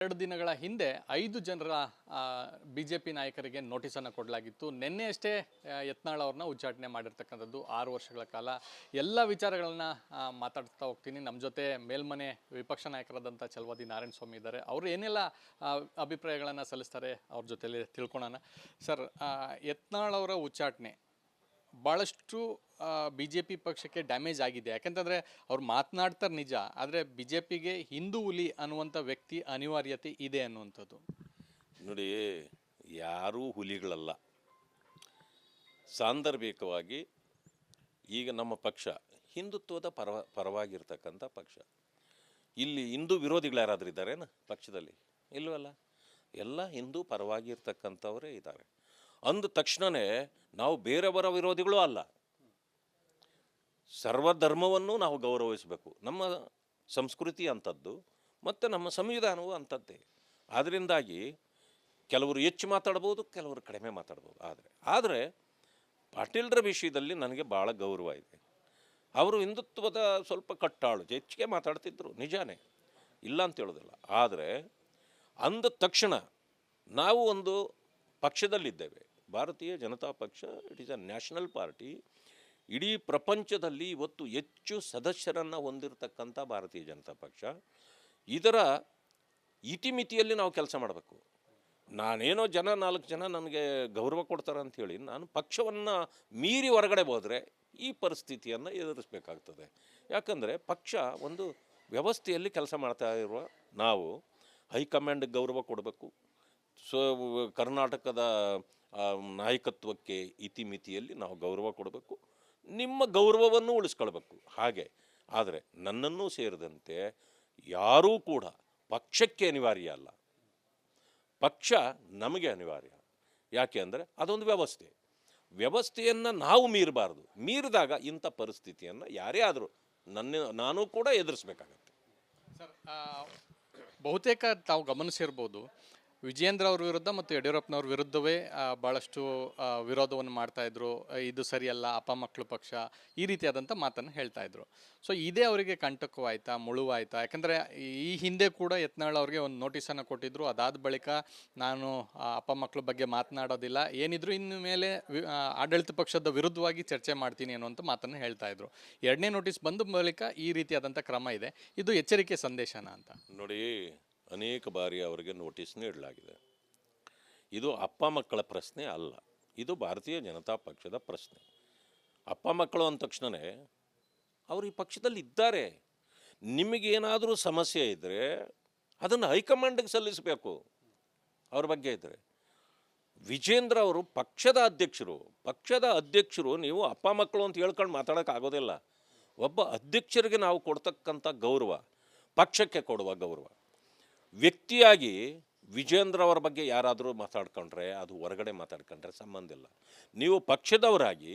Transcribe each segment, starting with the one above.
2 ದಿನಗಳ ಹಿಂದೆ 5 ಜನರ ಬಿಜೆಪಿ ನಾಯಕರಿಗೆ ನೋಟಿಸನ್ನು ಕೊಡಲಾಗಿತ್ತು. ನಿನ್ನೆ ಅಷ್ಟೇ ಯತ್ನಾಳ್ ಅವ್ರನ್ನ ಉಚ್ಚಾಟನೆ ಮಾಡಿರ್ತಕ್ಕಂಥದ್ದು 6 ವರ್ಷಗಳ ಕಾಲ. ಎಲ್ಲ ವಿಚಾರಗಳನ್ನ ಮಾತಾಡ್ತಾ ಹೋಗ್ತೀನಿ. ನಮ್ಮ ಜೊತೆ ಮೇಲ್ಮನೆ ವಿಪಕ್ಷ ನಾಯಕರಾದಂಥ ಛಲವಾದಿ ನಾರಾಯಣ ಸ್ವಾಮಿ ಇದ್ದಾರೆ. ಅವರು ಏನೆಲ್ಲ ಅಭಿಪ್ರಾಯಗಳನ್ನು ಸಲ್ಲಿಸ್ತಾರೆ ಅವ್ರ ಜೊತೆಲಿ ತಿಳ್ಕೊಳ್ಳೋಣ. ಸರ್, ಯತ್ನಾಳ್ ಅವರ ಉಚ್ಚಾಟನೆ ಭಾಳಷ್ಟು ಬಿ ಜೆ ಪಿ ಪಕ್ಷಕ್ಕೆ ಡ್ಯಾಮೇಜ್ ಆಗಿದೆ. ಯಾಕೆಂತಂದರೆ ಅವ್ರು ಮಾತನಾಡ್ತಾರೆ ನಿಜ, ಆದರೆ ಬಿ ಜೆ ಪಿಗೆ ಹಿಂದೂ ಹುಲಿ ಅನ್ನುವಂಥ ವ್ಯಕ್ತಿ ಅನಿವಾರ್ಯತೆ ಇದೆ ಅನ್ನುವಂಥದ್ದು. ನೋಡಿ, ಯಾರೂ ಹುಲಿಗಳಲ್ಲ. ಸಾಂದರ್ಭಿಕವಾಗಿ ಈಗ ನಮ್ಮ ಪಕ್ಷ ಹಿಂದುತ್ವದ ಪರವಾಗಿರ್ತಕ್ಕಂಥ ಪಕ್ಷ. ಇಲ್ಲಿ ಹಿಂದೂ ವಿರೋಧಿಗಳು ಯಾರಾದರೂ ಇದ್ದಾರೇನು ಪಕ್ಷದಲ್ಲಿ? ಇಲ್ಲವಲ್ಲ. ಎಲ್ಲ ಹಿಂದೂ ಪರವಾಗಿರ್ತಕ್ಕಂಥವರೇ ಇದ್ದಾರೆ. ಅಂದ ತಕ್ಷಣವೇ ನಾವು ಬೇರೆಯವರ ವಿರೋಧಿಗಳೂ ಅಲ್ಲ. ಸರ್ವಧರ್ಮವನ್ನು ನಾವು ಗೌರವಿಸಬೇಕು. ನಮ್ಮ ಸಂಸ್ಕೃತಿ ಅಂಥದ್ದು ಮತ್ತು ನಮ್ಮ ಸಂವಿಧಾನವೂ ಅಂಥದ್ದೇ. ಆದ್ದರಿಂದಾಗಿ ಕೆಲವರು ಹೆಚ್ಚು ಮಾತಾಡ್ಬೋದು, ಕೆಲವರು ಕಡಿಮೆ ಮಾತಾಡ್ಬೋದು. ಆದರೆ ಪಾಟೀಲ್ರ ವಿಷಯದಲ್ಲಿ ನನಗೆ ಭಾಳ ಗೌರವ ಇದೆ. ಅವರು ಹಿಂದುತ್ವದ ಸ್ವಲ್ಪ ಕಟ್ಟಾಳು, ಹೆಚ್ಚಿಗೆ ಮಾತಾಡ್ತಿದ್ರು, ನಿಜಾನೇ, ಇಲ್ಲ ಅಂತ ಹೇಳೋದಿಲ್ಲ. ಆದರೆ ಅಂದ ತಕ್ಷಣ ನಾವು ಒಂದು ಪಕ್ಷದಲ್ಲಿದ್ದೇವೆ, ಭಾರತೀಯ ಜನತಾ ಪಕ್ಷ. It is a national party. ಇಡೀ ಪ್ರಪಂಚದಲ್ಲಿ ಇವತ್ತು ಹೆಚ್ಚು ಸದಸ್ಯರನ್ನು ಹೊಂದಿರತಕ್ಕಂಥ ಭಾರತೀಯ ಜನತಾ ಪಕ್ಷ. ಇದರ ಇತಿಮಿತಿಯಲ್ಲಿ ನಾವು ಕೆಲಸ ಮಾಡಬೇಕು. ನಾನೇನೋ 4 ಜನ ನನಗೆ ಗೌರವ ಕೊಡ್ತಾರೆ ಅಂಥೇಳಿ ನಾನು ಪಕ್ಷವನ್ನು ಮೀರಿ ಹೊರಗಡೆ ಹೋದರೆ ಈ ಪರಿಸ್ಥಿತಿಯನ್ನು ಎದುರಿಸಬೇಕಾಗ್ತದೆ. ಯಾಕಂದರೆ ಪಕ್ಷ ಒಂದು ವ್ಯವಸ್ಥೆಯಲ್ಲಿ ಕೆಲಸ ಮಾಡ್ತಾ ಇರುವ ನಾವು ಹೈಕಮಾಂಡ್ಗೆ ಗೌರವ ಕೊಡಬೇಕು. ಕರ್ನಾಟಕದ ನಾಯಕತ್ವಕ್ಕೆ ಇತಿಮಿತಿಯಲ್ಲಿ ನಾವು ಗೌರವ ಕೊಡಬೇಕು, ನಿಮ್ಮ ಗೌರವವನ್ನು ಉಳಿಸ್ಕೊಳ್ಬೇಕು. ಹಾಗೆ ಆದರೆ ನನ್ನನ್ನೂ ಸೇರಿದಂತೆ ಯಾರೂ ಕೂಡ ಪಕ್ಷಕ್ಕೆ ಅನಿವಾರ್ಯ ಅಲ್ಲ, ಪಕ್ಷ ನಮಗೆ ಅನಿವಾರ್ಯ. ಯಾಕೆ ಅಂದರೆ ಅದೊಂದು ವ್ಯವಸ್ಥೆಯನ್ನು ನಾವು ಮೀರಬಾರ್ದು. ಮೀರಿದಾಗ ಇಂಥ ಪರಿಸ್ಥಿತಿಯನ್ನು ಯಾರೇ ಆದರೂ ನಾನು ಕೂಡ ಎದುರಿಸಬೇಕಾಗತ್ತೆ. ಸರ್, ಬಹುತೇಕ ತಾವು ಗಮನಿಸಿರ್ಬೋದು, ವಿಜಯೇಂದ್ರ ಅವ್ರ ವಿರುದ್ಧ ಮತ್ತು ಯಡಿಯೂರಪ್ಪನವ್ರ ವಿರುದ್ಧವೇ ಭಾಳಷ್ಟು ವಿರೋಧವನ್ನು ಮಾಡ್ತಾಯಿದ್ರು. ಇದು ಸರಿಯಲ್ಲ, ಅಪಮಕ್ಕಳು ಪಕ್ಷ, ಈ ರೀತಿಯಾದಂಥ ಮಾತನ್ನು ಹೇಳ್ತಾಯಿದ್ರು. ಸೊ ಇದೇ ಅವರಿಗೆ ಕಂಟಕವಾಯ್ತಾ, ಮುಳುವಾಯ್ತಾ? ಯಾಕಂದರೆ ಈ ಹಿಂದೆ ಕೂಡ ಯತ್ನಾಳ್ ಅವ್ರಿಗೆ ಒಂದು ನೋಟಿಸನ್ನು ಕೊಟ್ಟಿದ್ದರು. ಅದಾದ ಬಳಿಕ ನಾನು ಅಪಮಕ್ಕಳ ಬಗ್ಗೆ ಮಾತನಾಡೋದಿಲ್ಲ, ಏನಿದ್ರು ಇನ್ನು ಮೇಲೆ ಆಡಳಿತ ಪಕ್ಷದ ವಿರುದ್ಧವಾಗಿ ಚರ್ಚೆ ಮಾಡ್ತೀನಿ ಅನ್ನುವಂಥ ಮಾತನ್ನು ಹೇಳ್ತಾಯಿದ್ರು. 2ನೇ ನೋಟಿಸ್ ಬಂದ ಬಳಿಕ ಈ ರೀತಿಯಾದಂಥ ಕ್ರಮ ಇದೆ. ಇದು ಎಚ್ಚರಿಕೆ ಸಂದೇಶನ ಅಂತ ನೋಡಿ. ಅನೇಕ ಬಾರಿ ಅವರಿಗೆ ನೋಟಿಸ್ ನೀಡಲಾಗಿದೆ. ಇದು ಅಪ್ಪ ಮಕ್ಕಳ ಪ್ರಶ್ನೆ ಅಲ್ಲ, ಇದು ಭಾರತೀಯ ಜನತಾ ಪಕ್ಷದ ಪ್ರಶ್ನೆ. ಅಪ್ಪ ಮಕ್ಕಳು ಅಂದ ತಕ್ಷಣವೇ ಅವರು ಈ ಪಕ್ಷದಲ್ಲಿ ಇದ್ದಾರೆ. ನಿಮಗೇನಾದರೂ ಸಮಸ್ಯೆ ಇದ್ದರೆ ಅದನ್ನು ಹೈಕಮಾಂಡ್ಗೆ ಸಲ್ಲಿಸಬೇಕು. ಅವ್ರ ಬಗ್ಗೆ ಇದ್ದರೆ ವಿಜೇಂದ್ರ ಅವರು ಪಕ್ಷದ ಅಧ್ಯಕ್ಷರು. ನೀವು ಅಪ್ಪ ಮಕ್ಕಳು ಅಂತ ಹೇಳ್ಕೊಂಡು ಮಾತಾಡೋಕ್ಕಾಗೋದಿಲ್ಲ. ಒಬ್ಬ ಅಧ್ಯಕ್ಷರಿಗೆ ನಾವು ಕೊಡ್ತಕ್ಕಂಥ ಗೌರವ, ಪಕ್ಷಕ್ಕೆ ಕೊಡುವ ಗೌರವ. ವ್ಯಕ್ತಿಯಾಗಿ ವಿಜೇಂದ್ರ ಅವರ ಬಗ್ಗೆ ಯಾರಾದರೂ ಮಾತಾಡ್ಕೊಂಡ್ರೆ, ಅದು ಹೊರಗಡೆ ಮಾತಾಡ್ಕೊಂಡ್ರೆ ಸಂಬಂಧ ಇಲ್ಲ. ನೀವು ಪಕ್ಷದವರಾಗಿ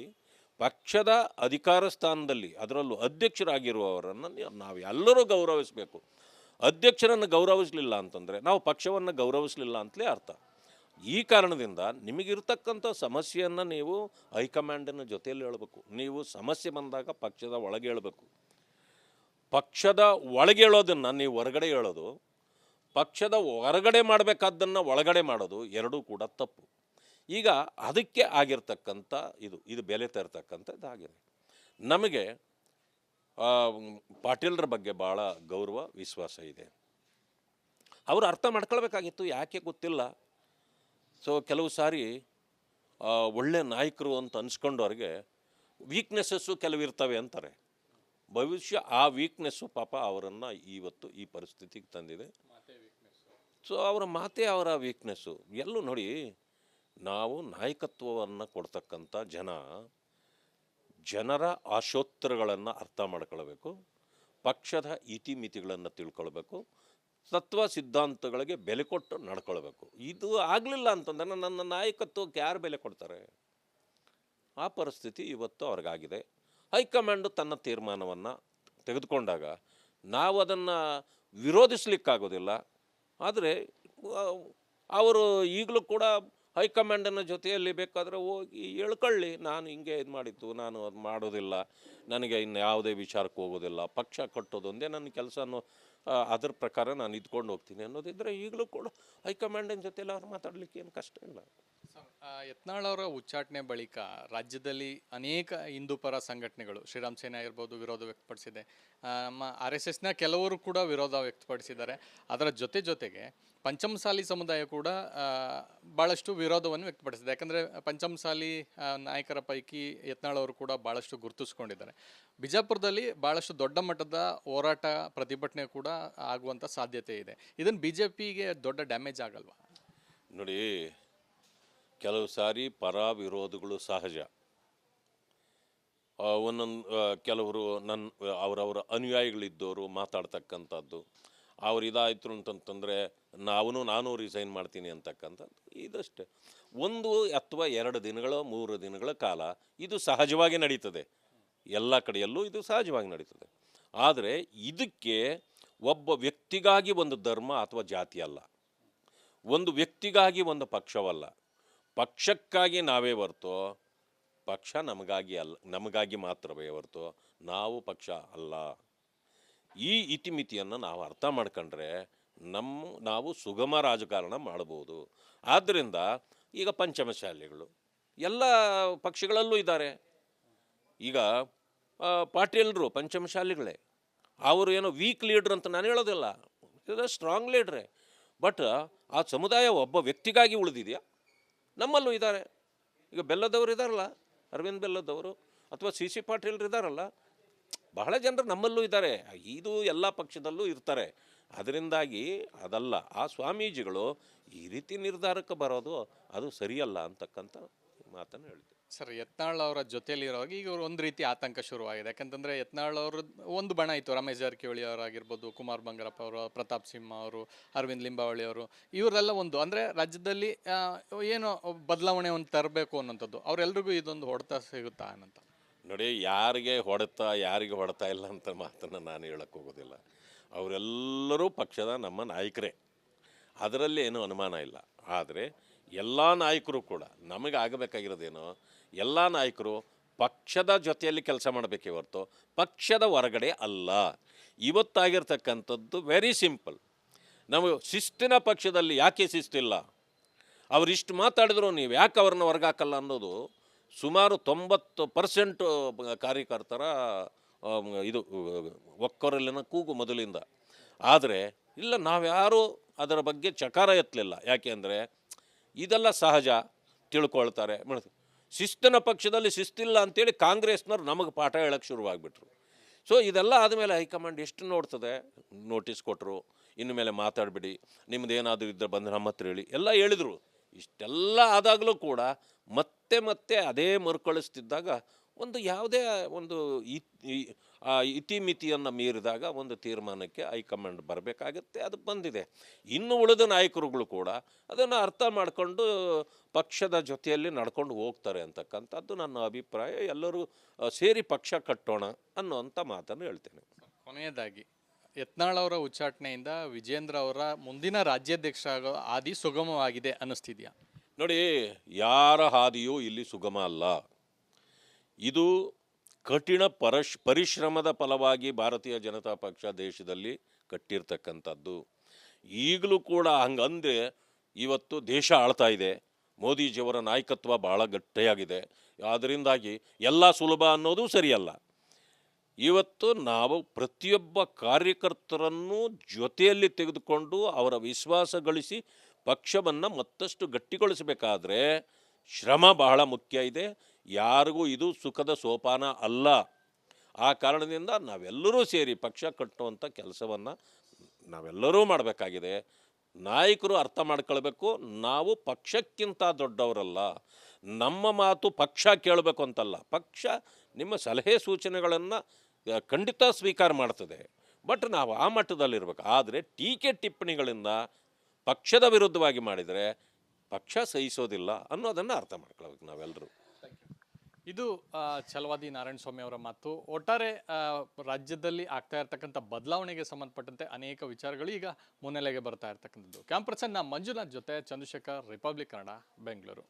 ಪಕ್ಷದ ಅಧಿಕಾರ ಸ್ಥಾನದಲ್ಲಿ, ಅದರಲ್ಲೂ ಅಧ್ಯಕ್ಷರಾಗಿರುವವರನ್ನು ನಾವು ಎಲ್ಲರೂ ಗೌರವಿಸಬೇಕು. ಅಧ್ಯಕ್ಷರನ್ನು ಗೌರವಿಸಲಿಲ್ಲ ಅಂತಂದರೆ ನಾವು ಪಕ್ಷವನ್ನು ಗೌರವಿಸಲಿಲ್ಲ ಅಂತಲೇ ಅರ್ಥ. ಈ ಕಾರಣದಿಂದ ನಿಮಗಿರ್ತಕ್ಕಂಥ ಸಮಸ್ಯೆಯನ್ನು ನೀವು ಹೈಕಮಾಂಡಿನ ಜೊತೆಯಲ್ಲಿ ಹೇಳಬೇಕು. ನೀವು ಸಮಸ್ಯೆ ಬಂದಾಗ ಪಕ್ಷದ ಒಳಗೆ ಹೇಳಬೇಕು. ಪಕ್ಷದ ಒಳಗೆ ಹೇಳೋದನ್ನು ನೀವು ಹೊರಗಡೆ ಹೇಳೋದು, ಪಕ್ಷದ ಹೊರಗಡೆ ಮಾಡಬೇಕಾದ್ದನ್ನು ಒಳಗಡೆ ಮಾಡೋದು ಎರಡೂ ಕೂಡ ತಪ್ಪು. ಈಗ ಅದಕ್ಕೆ ಆಗಿರ್ತಕ್ಕಂಥ ಇದು ಬೆಲೆ ತರ್ತಕ್ಕಂಥದ್ದಾಗಿದೆ. ನಮಗೆ ಪಾಟೀಲ್ರ ಬಗ್ಗೆ ಭಾಳ ಗೌರವ, ವಿಶ್ವಾಸ ಇದೆ. ಅವರು ಅರ್ಥ ಮಾಡ್ಕೊಳ್ಬೇಕಾಗಿತ್ತು, ಯಾಕೆ ಗೊತ್ತಿಲ್ಲ. ಸೊ ಕೆಲವು ಸಾರಿ ಒಳ್ಳೆ ನಾಯಕರು ಅಂತ ಅನ್ಸ್ಕೊಂಡವ್ರಿಗೆ ವೀಕ್ನೆಸ್ಸಸ್ಸು ಕೆಲವಿರ್ತವೆ ಅಂತಾರೆ. ಭವಿಷ್ಯ ಆ ವೀಕ್ನೆಸ್ಸು ಪಾಪ ಅವರನ್ನು ಇವತ್ತು ಈ ಪರಿಸ್ಥಿತಿಗೆ ತಂದಿದೆ. ಸೊ ಅವರ ಮಾತೇ ಅವರ ವೀಕ್ನೆಸ್ಸು. ಎಲ್ಲೂ ನೋಡಿ, ನಾವು ನಾಯಕತ್ವವನ್ನು ಕೊಡ್ತಕ್ಕಂಥ ಜನರ ಆಶೋತ್ತರಗಳನ್ನು ಅರ್ಥ ಮಾಡ್ಕೊಳ್ಬೇಕು, ಪಕ್ಷದ ಇತಿಮಿತಿಗಳನ್ನು ತಿಳ್ಕೊಳ್ಬೇಕು, ತತ್ವ ಸಿದ್ಧಾಂತಗಳಿಗೆ ಬೆಲೆ ಕೊಟ್ಟು ನಡ್ಕೊಳ್ಬೇಕು. ಇದು ಆಗಲಿಲ್ಲ ಅಂತಂದರೆ ನನ್ನ ನಾಯಕತ್ವಕ್ಕೆ ಯಾರು ಬೆಲೆ ಕೊಡ್ತಾರೆ? ಆ ಪರಿಸ್ಥಿತಿ ಇವತ್ತು ಅವ್ರಿಗಾಗಿದೆ. ಹೈಕಮಾಂಡು ತನ್ನ ತೀರ್ಮಾನವನ್ನು ತೆಗೆದುಕೊಂಡಾಗ ನಾವು ಅದನ್ನು ವಿರೋಧಿಸಲಿಕ್ಕಾಗೋದಿಲ್ಲ. ಆದರೆ ಅವರು ಈಗಲೂ ಕೂಡ ಹೈಕಮಾಂಡನ ಜೊತೆಯಲ್ಲಿ ಬೇಕಾದರೆ ಹೋಗಿ ಹೇಳ್ಕೊಳ್ಳಿ, ನಾನು ಹಿಂಗೆ ಇದು ಮಾಡಿತ್ತು, ನಾನು ಅದು ಮಾಡೋದಿಲ್ಲ, ನನಗೆ ಇನ್ನು ಯಾವುದೇ ವಿಚಾರಕ್ಕೆ ಹೋಗೋದಿಲ್ಲ, ಪಕ್ಷ ಕಟ್ಟೋದು ಒಂದೇ ನನ್ನ ಕೆಲಸ ಅನ್ನೋ ಅದ್ರ ಪ್ರಕಾರ ನಾನು ಇದ್ಕೊಂಡು ಹೋಗ್ತೀನಿ ಅನ್ನೋದಿದ್ದರೆ ಈಗಲೂ ಕೂಡ ಹೈಕಮಾಂಡಿನ ಜೊತೆಲಿ ಅವ್ರು ಮಾತಾಡಲಿಕ್ಕೆ ಏನು ಕಷ್ಟ ಇಲ್ಲ. ಯತ್ನಾಳ್ ಅವರ ಉಚ್ಚಾಟನೆ ಬಳಿಕ ರಾಜ್ಯದಲ್ಲಿ ಅನೇಕ ಹಿಂದೂ ಪರ ಸಂಘಟನೆಗಳು, ಶ್ರೀರಾಮ್ ಸೇನೆ ಆಗಿರ್ಬೋದು, ವಿರೋಧ ವ್ಯಕ್ತಪಡಿಸಿದೆ. ನಮ್ಮ RSSನ ಕೆಲವರು ಕೂಡ ವಿರೋಧ ವ್ಯಕ್ತಪಡಿಸಿದ್ದಾರೆ. ಅದರ ಜೊತೆಗೆ ಪಂಚಮಸಾಲಿ ಸಮುದಾಯ ಕೂಡ ಭಾಳಷ್ಟು ವಿರೋಧವನ್ನು ವ್ಯಕ್ತಪಡಿಸಿದೆ. ಯಾಕಂದರೆ ಪಂಚಮಸಾಲಿ ನಾಯಕರ ಪೈಕಿ ಯತ್ನಾಳ್ ಅವರು ಕೂಡ ಭಾಳಷ್ಟು ಗುರುತಿಸ್ಕೊಂಡಿದ್ದಾರೆ. ಬಿಜಾಪುರದಲ್ಲಿ ಭಾಳಷ್ಟು ದೊಡ್ಡ ಮಟ್ಟದ ಹೋರಾಟ, ಪ್ರತಿಭಟನೆ ಕೂಡ ಆಗುವಂಥ ಸಾಧ್ಯತೆ ಇದೆ. ಇದನ್ನು BJPಗೆ ದೊಡ್ಡ ಡ್ಯಾಮೇಜ್ ಆಗಲ್ವಾ? ನೋಡಿ, ಕೆಲವು ಸಾರಿ ಪರ ವಿರೋಧಗಳು ಸಹಜ. ಒಂದೊಂದು ಕೆಲವರು ಅವರವರ ಅನುಯಾಯಿಗಳಿದ್ದವರು ಮಾತಾಡ್ತಕ್ಕಂಥದ್ದು, ಅವ್ರು ಇದಾಯಿತು ಅಂತಂತಂದರೆ ನಾನು ರಿಸೈನ್ ಮಾಡ್ತೀನಿ ಅಂತಕ್ಕಂಥದ್ದು, ಇದಷ್ಟೇ. 1 ಅಥವಾ 2 ದಿನಗಳು 3 ದಿನಗಳ ಕಾಲ ಇದು ಸಹಜವಾಗಿ ನಡೀತದೆ. ಎಲ್ಲ ಕಡೆಯಲ್ಲೂ ಇದು ಸಹಜವಾಗಿ ನಡೀತದೆ. ಆದರೆ ಇದಕ್ಕೆ ಒಬ್ಬ ವ್ಯಕ್ತಿಗಾಗಿ ಒಂದು ಧರ್ಮ ಅಥವಾ ಜಾತಿ ಅಲ್ಲ, ಒಂದು ವ್ಯಕ್ತಿಗಾಗಿ ಒಂದು ಪಕ್ಷವಲ್ಲ. ಪಕ್ಷಕ್ಕಾಗಿ ನಾವೇ ಹೊರ್ತು ಪಕ್ಷ ನಮಗಾಗಿ ಮಾತ್ರವೇ ಹೊರ್ತು ನಾವು ಪಕ್ಷ ಅಲ್ಲ. ಈ ಇತಿಮಿತಿಯನ್ನು ನಾವು ಅರ್ಥ ಮಾಡ್ಕೊಂಡ್ರೆ ನಾವು ಸುಗಮ ರಾಜಕಾರಣ ಮಾಡ್ಬೋದು. ಆದ್ದರಿಂದ ಈಗ ಪಂಚಮಶಾಲಿಗಳು ಎಲ್ಲ ಪಕ್ಷಗಳಲ್ಲೂ ಇದ್ದಾರೆ. ಈಗ ಪಾಟೀಲರು ಪಂಚಮಶಾಲಿಗಳೇ. ಅವರು ಏನೋ ವೀಕ್ ಲೀಡ್ರ್ ಅಂತ ನಾನು ಹೇಳೋದಿಲ್ಲ, ಇದು ಸ್ಟ್ರಾಂಗ್ ಲೀಡ್ರೇ. ಬಟ್ ಆ ಸಮುದಾಯ ಒಬ್ಬ ವ್ಯಕ್ತಿಗಾಗಿ ಉಳಿದಿದೆಯಾ? ನಮ್ಮಲ್ಲೂ ಇದ್ದಾರೆ. ಈಗ ಬೆಲ್ಲದವರು ಇದ್ದಾರಲ್ಲ, ಅರವಿಂದ್ ಬೆಲ್ಲದವರು, ಅಥವಾ CC ಪಾಟೀಲ್ರು ಇದ್ದಾರಲ್ಲ, ಬಹಳ ಜನರು ನಮ್ಮಲ್ಲೂ ಇದ್ದಾರೆ. ಇದು ಎಲ್ಲ ಪಕ್ಷದಲ್ಲೂ ಇರ್ತಾರೆ. ಅದರಿಂದಾಗಿ ಅದಲ್ಲ, ಆ ಸ್ವಾಮೀಜಿಗಳು ಈ ರೀತಿ ನಿರ್ಧಾರಕ್ಕೆ ಬರೋದು ಅದು ಸರಿಯಲ್ಲ ಅಂತಕ್ಕಂಥ ಮಾತನ್ನು ಹೇಳಿದೆ. ಸರ್, ಯತ್ನಾಳ್ ಅವರ ಜೊತೆಯಲ್ಲಿರುವಾಗ ಈಗ ಒಂದು ರೀತಿ ಆತಂಕ ಶುರುವಾಗಿದೆ. ಯಾಕಂತಂದರೆ ಯತ್ನಾಳ್ ಅವರು ಒಂದು ಬಣ ಇತ್ತು, ರಮೇಶ್ ಜಾರಕಿಹೊಳಿ ಅವರಾಗಿರ್ಬೋದು, ಕುಮಾರ್ ಬಂಗಾರಪ್ಪ ಅವರು, ಪ್ರತಾಪ್ ಸಿಂಹ ಅವರು, ಅರವಿಂದ್ ಲಿಂಬಾವಳಿ ಅವರು, ಇವರೆಲ್ಲ ಒಂದು ಅಂದರೆ ರಾಜ್ಯದಲ್ಲಿ ಏನೋ ಬದಲಾವಣೆ ಒಂದು ತರಬೇಕು ಅನ್ನೋಂಥದ್ದು. ಅವರೆಲ್ರಿಗೂ ಇದೊಂದು ಹೊಡೆತ ಸಿಗುತ್ತಾ ಅನ್ನಂತ. ನೋಡಿ, ಯಾರಿಗೆ ಹೊಡೆತಾ ಇಲ್ಲ ಅಂತ ಮಾತನ್ನು ನಾನು ಹೇಳಕ್ಕೆ ಹೋಗೋದಿಲ್ಲ. ಅವರೆಲ್ಲರೂ ಪಕ್ಷದ ನಮ್ಮ ನಾಯಕರೇ, ಅದರಲ್ಲಿ ಏನೂ ಅನುಮಾನ ಇಲ್ಲ. ಆದರೆ ಎಲ್ಲ ನಾಯಕರು ಕೂಡ ನಮಗೆ ಆಗಬೇಕಾಗಿರೋದೇನೋ, ಎಲ್ಲ ನಾಯಕರು ಪಕ್ಷದ ಜೊತೆಯಲ್ಲಿ ಕೆಲಸ ಮಾಡಬೇಕೇ ಹೊರತು ಪಕ್ಷದ ಹೊರಗಡೆ ಅಲ್ಲ. ಇವತ್ತಾಗಿರ್ತಕ್ಕಂಥದ್ದು ವೆರಿ ಸಿಂಪಲ್. ನಮಗೆ ಶಿಸ್ತಿನ ಪಕ್ಷದಲ್ಲಿ ಯಾಕೆ ಶಿಸ್ತಿಲ್ಲ? ಅವರಿಷ್ಟು ಮಾತಾಡಿದ್ರು ನೀವು ಯಾಕೆ ಅವ್ರನ್ನ ಹೊರಗಾಕಲ್ಲ ಅನ್ನೋದು ಸುಮಾರು 90% ಕಾರ್ಯಕರ್ತರ ಇದು ಒಕ್ಕೊರಲಿನ ಕೂಗು ಮೊದಲಿಂದ. ಆದರೆ ಇಲ್ಲ, ನಾವ್ಯಾರೂ ಅದರ ಬಗ್ಗೆ ಚಕಾರ ಎತ್ತಲಿಲ್ಲ. ಯಾಕೆ ಅಂದರೆ ಇದೆಲ್ಲ ಸಹಜ, ತಿಳ್ಕೊಳ್ತಾರೆ. ಶಿಸ್ತಿನ ಪಕ್ಷದಲ್ಲಿ ಶಿಸ್ತಿಲ್ಲ ಅಂತೇಳಿ ಕಾಂಗ್ರೆಸ್ನವ್ರು ನಮಗೆ ಪಾಠ ಹೇಳೋಕ್ಕೆ ಶುರುವಾಗ್ಬಿಟ್ರು. ಸೊ ಇದೆಲ್ಲ ಆದಮೇಲೆ ಹೈಕಮಾಂಡ್ ಎಷ್ಟು ನೋಡ್ತದೆ, ನೋಟಿಸ್ ಕೊಟ್ಟರು, ಇನ್ನು ಮೇಲೆ ಮಾತಾಡಬೇಡಿ, ನಿಮ್ಮದೇನಾದರೂ ಇದ್ದರೆ ಬಂದು ನಮ್ಮ ಹತ್ರ ಹೇಳಿ ಎಲ್ಲ ಹೇಳಿದರು. ಇಷ್ಟೆಲ್ಲ ಆದಾಗಲೂ ಕೂಡ ಮತ್ತೆ ಅದೇ ಮರುಕಳಿಸ್ತಿದ್ದಾಗ ಒಂದು ಯಾವುದೇ ಒಂದು ಇತಿಮಿತಿಯನ್ನು ಮೀರಿದಾಗ ಒಂದು ತೀರ್ಮಾನಕ್ಕೆ ಹೈಕಮಾಂಡ್ ಬರಬೇಕಾಗತ್ತೆ. ಅದು ಬಂದಿದೆ. ಇನ್ನು ಉಳಿದ ನಾಯಕರುಗಳು ಕೂಡ ಅದನ್ನು ಅರ್ಥ ಮಾಡಿಕೊಂಡು ಪಕ್ಷದ ಜೊತೆಯಲ್ಲಿ ನಡ್ಕೊಂಡು ಹೋಗ್ತಾರೆ ಅಂತಕ್ಕಂಥದ್ದು ನನ್ನ ಅಭಿಪ್ರಾಯ. ಎಲ್ಲರೂ ಸೇರಿ ಪಕ್ಷ ಕಟ್ಟೋಣ ಅನ್ನೋಂಥ ಮಾತನ್ನು ಹೇಳ್ತೇನೆ. ಕೊನೆಯದಾಗಿ, ಯತ್ನಾಳ್ ಅವರ ಉಚ್ಚಾಟನೆಯಿಂದ ವಿಜೇಂದ್ರ ಅವರ ಮುಂದಿನ ರಾಜ್ಯಾಧ್ಯಕ್ಷ ಆಗೋ ಹಾದಿ ಸುಗಮವಾಗಿದೆ ಅನ್ನಿಸ್ತಿದೆಯಾ? ನೋಡಿ, ಯಾರ ಹಾದಿಯೂ ಇಲ್ಲಿ ಸುಗಮ ಅಲ್ಲ. ಇದು ಕಠಿಣ ಪರಿಶ್ರಮದ ಫಲವಾಗಿ ಭಾರತೀಯ ಜನತಾ ಪಕ್ಷ ದೇಶದಲ್ಲಿ ಕಟ್ಟಿರ್ತಕ್ಕಂಥದ್ದು. ಈಗಲೂ ಕೂಡ ಹಂಗಂದರೆ ಇವತ್ತು ದೇಶ ಆಳ್ತಾ ಇದೆ. ಮೋದಿಜಿಯವರ ನಾಯಕತ್ವ ಭಾಳ ಗಟ್ಟಿಯಾಗಿದೆ. ಅದರಿಂದಾಗಿ ಎಲ್ಲ ಸುಲಭ ಅನ್ನೋದು ಸರಿಯಲ್ಲ. ಇವತ್ತು ನಾವು ಪ್ರತಿಯೊಬ್ಬ ಕಾರ್ಯಕರ್ತರನ್ನು ಜೊತೆಯಲ್ಲಿ ತೆಗೆದುಕೊಂಡು ಅವರ ವಿಶ್ವಾಸ ಗಳಿಸಿ ಪಕ್ಷವನ್ನು ಮತ್ತಷ್ಟು ಗಟ್ಟಿಗೊಳಿಸಬೇಕಾದ್ರೆ ಶ್ರಮ ಬಹಳ ಮುಖ್ಯ ಇದೆ. ಯಾರಿಗೂ ಇದು ಸುಖದ ಸೋಪಾನ ಅಲ್ಲ. ಆ ಕಾರಣದಿಂದ ನಾವೆಲ್ಲರೂ ಸೇರಿ ಪಕ್ಷ ಕಟ್ಟುವಂಥ ಕೆಲಸವನ್ನು ನಾವೆಲ್ಲರೂ ಮಾಡಬೇಕಾಗಿದೆ. ನಾಯಕರು ಅರ್ಥ ಮಾಡ್ಕೊಳ್ಬೇಕು, ನಾವು ಪಕ್ಷಕ್ಕಿಂತ ದೊಡ್ಡವರಲ್ಲ. ನಮ್ಮ ಮಾತು ಪಕ್ಷ ಕೇಳಬೇಕು ಅಂತಲ್ಲ, ಪಕ್ಷ ನಿಮ್ಮ ಸಲಹೆ ಸೂಚನೆಗಳನ್ನು ಖಂಡಿತ ಸ್ವೀಕಾರ ಮಾಡ್ತದೆ. ಬಟ್ ನಾವು ಆ ಮಟ್ಟದಲ್ಲಿರ್ಬೇಕು. ಆದರೆ ಟೀಕೆ ಟಿಪ್ಪಣಿಗಳಿಂದ ಪಕ್ಷದ ವಿರುದ್ಧವಾಗಿ ಮಾಡಿದರೆ ಪಕ್ಷ ಸಹಿಸೋದಿಲ್ಲ ಅನ್ನೋದನ್ನು ಅರ್ಥ ಮಾಡ್ಕೊಳ್ಬೇಕು ನಾವೆಲ್ಲರೂ. ಇದು ಛಲವಾದಿ ನಾರಾಯಣಸ್ವಾಮಿ ಅವರ ಮಾತು. ಒಟ್ಟಾರೆ ರಾಜ್ಯದಲ್ಲಿ ಆಗ್ತಾ ಇರ್ತಕ್ಕಂಥ ಬದಲಾವಣೆಗೆ ಸಂಬಂಧಪಟ್ಟಂತೆ ಅನೇಕ ವಿಚಾರಗಳು ಈಗ ಮುನ್ನೆಲೆಗೆ ಬರ್ತಾ ಇರ್ತಕ್ಕಂಥದ್ದು. ಕ್ಯಾಂಪರ್ಸನ್ನ ಮಂಜುನಾಥ್ ಜೊತೆ ಚಂದ್ರಶೇಖರ್, ರಿಪಬ್ಲಿಕ್ ಕನ್ನಡ, ಬೆಂಗಳೂರು.